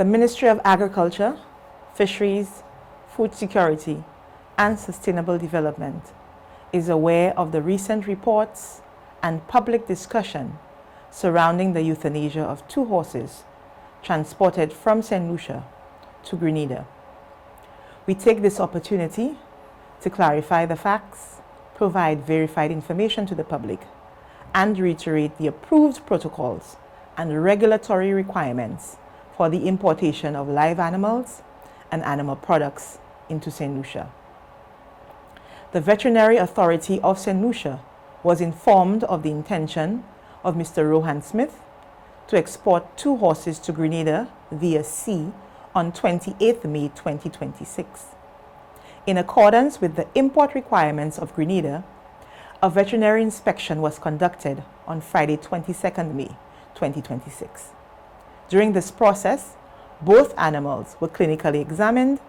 The Ministry of Agriculture, Fisheries, Food Security, and Sustainable Development is aware of the recent reports and public discussion surrounding the euthanasia of 2 horses transported from St. Lucia to Grenada. We take this opportunity to clarify the facts, provide verified information to the public, and reiterate the approved protocols and regulatory requirements for the importation of live animals and animal products into St. Lucia. The Veterinary Authority of St. Lucia was informed of the intention of Mr. Rohan Smith to export 2 horses to Grenada via sea on 28 May 2026. In accordance with the import requirements of Grenada, a veterinary inspection was conducted on Friday 22 May 2026. During this process, both animals were clinically examined,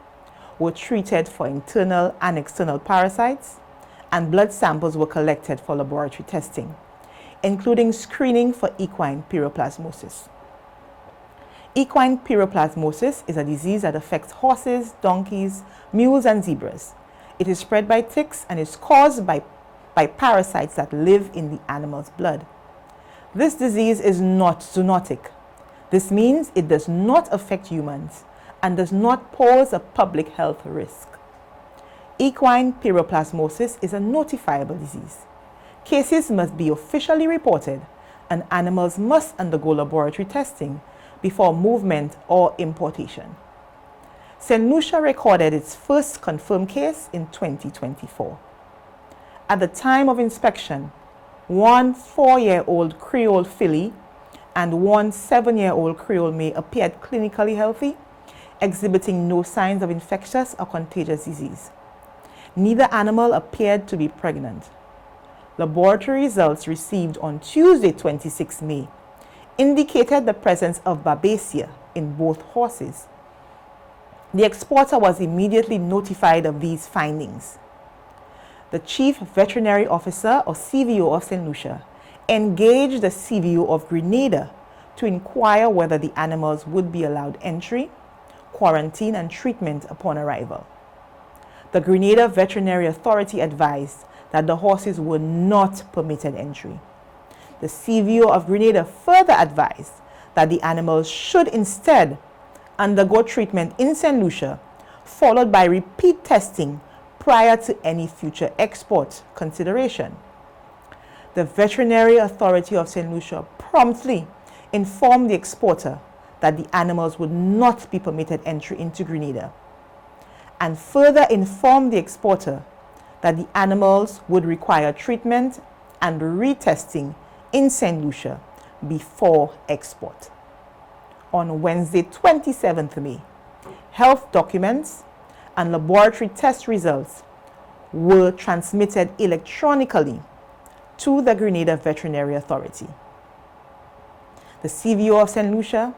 were treated for internal and external parasites, and blood samples were collected for laboratory testing, including screening for equine pyroplasmosis. Equine pyroplasmosis is a disease that affects horses, donkeys, mules, and zebras. It is spread by ticks and is caused by parasites that live in the animal's blood. This disease is not zoonotic. This means it does not affect humans and does not pose a public health risk. Equine pyroplasmosis is a notifiable disease. Cases must be officially reported and animals must undergo laboratory testing before movement or importation. St. Lucia recorded its first confirmed case in 2024. At the time of inspection, 1 4-year-old Creole filly and 1 7-year-old Creole mare appeared clinically healthy, exhibiting no signs of infectious or contagious disease. Neither animal appeared to be pregnant. Laboratory results received on Tuesday, 26 May, indicated the presence of Babesia in both horses. The exporter was immediately notified of these findings. The Chief Veterinary Officer or CVO of St. Lucia engaged the CVO of Grenada to inquire whether the animals would be allowed entry, quarantine, and treatment upon arrival. The Grenada Veterinary Authority advised that the horses were not permitted entry. The CVO of Grenada further advised that the animals should instead undergo treatment in St. Lucia, followed by repeat testing prior to any future export consideration. The Veterinary Authority of St. Lucia promptly informed the exporter that the animals would not be permitted entry into Grenada, and further informed the exporter that the animals would require treatment and retesting in St. Lucia before export. On Wednesday, 27th May, health documents and laboratory test results were transmitted electronically to the Grenada Veterinary Authority. The CVO of St. Lucia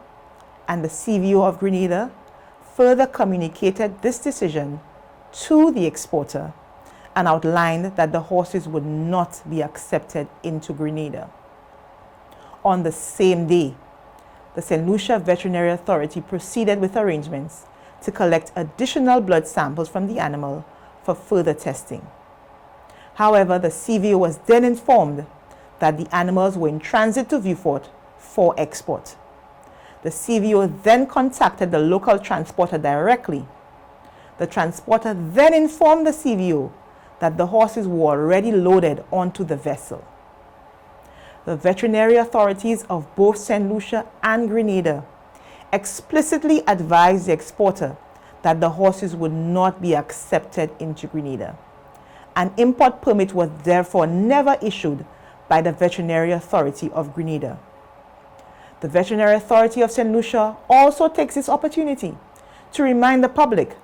and the CVO of Grenada further communicated this decision to the exporter and outlined that the horses would not be accepted into Grenada. On the same day, the St. Lucia Veterinary Authority proceeded with arrangements to collect additional blood samples from the animal for further testing. However, the CVO was then informed that the animals were in transit to Vieux-Fort for export. The CVO then contacted the local transporter directly. The transporter then informed the CVO that the horses were already loaded onto the vessel. The veterinary authorities of both St. Lucia and Grenada explicitly advised the exporter that the horses would not be accepted into Grenada. An import permit was therefore never issued by the Veterinary Authority of Grenada. The Veterinary Authority of St. Lucia also takes this opportunity to remind the public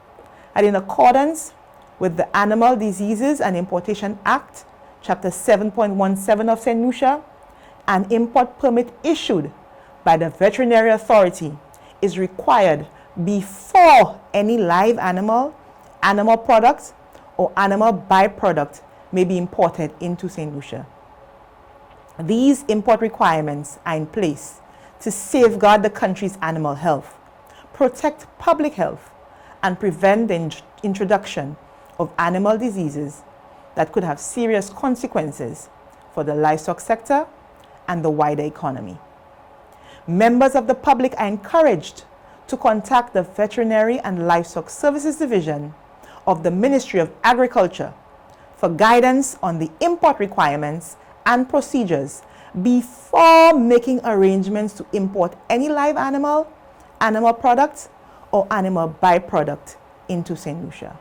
that in accordance with the Animal Diseases and Importation Act, Chapter 7.17 of St. Lucia, an import permit issued by the Veterinary Authority is required before any live animal, animal product, or animal byproduct may be imported into St. Lucia. These import requirements are in place to safeguard the country's animal health, protect public health and prevent the introduction of animal diseases that could have serious consequences for the livestock sector and the wider economy. Members of the public are encouraged to contact the Veterinary and Livestock Services Division of the Ministry of Agriculture for guidance on the import requirements and procedures before making arrangements to import any live animal, animal products, or animal byproduct into St. Lucia.